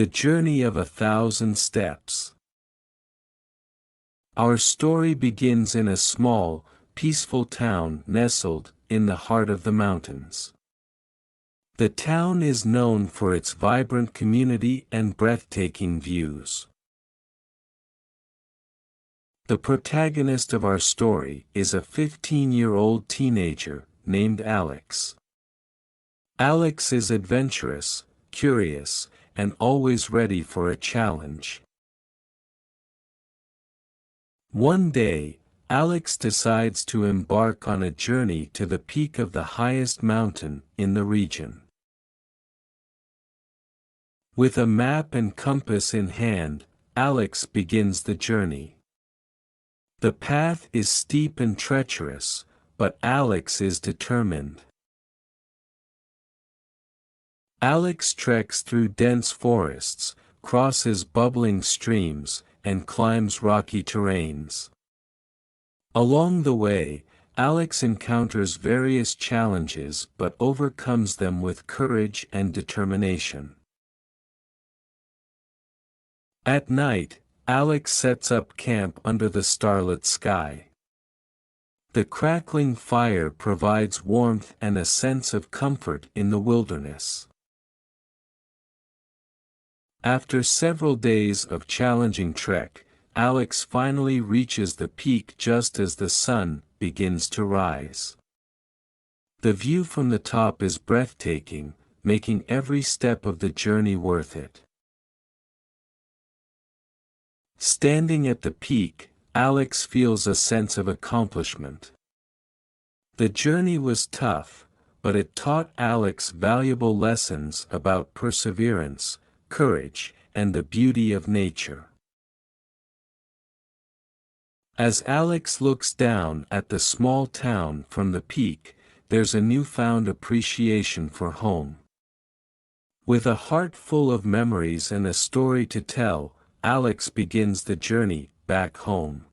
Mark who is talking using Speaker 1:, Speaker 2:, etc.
Speaker 1: The Journey of 1,000 Steps. Our story begins in a small, peaceful town nestled in the heart of the mountains. The town is known for its vibrant community and breathtaking views. The protagonist of our story is a 15-year-old teenager named Alex. Alex is adventurous, curious, and always ready for a challenge. One day, Alex decides to embark on a journey to the peak of the highest mountain in the region. With a map and compass in hand, Alex begins the journey. The path is steep and treacherous, but Alex is determined. Alex treks through dense forests, crosses bubbling streams, and climbs rocky terrains. Along the way, Alex encounters various challenges but overcomes them with courage and determination. At night, Alex sets up camp under the starlit sky. The crackling fire provides warmth and a sense of comfort in the wilderness. After several days of challenging trek, Alex finally reaches the peak just as the sun begins to rise. The view from the top is breathtaking, making every step of the journey worth it. Standing at the peak, Alex feels a sense of accomplishment. The journey was tough, but it taught Alex valuable lessons about perseverance, courage, and the beauty of nature. As Alex looks down at the small town from the peak, there's a newfound appreciation for home. With a heart full of memories and a story to tell, Alex begins the journey back home.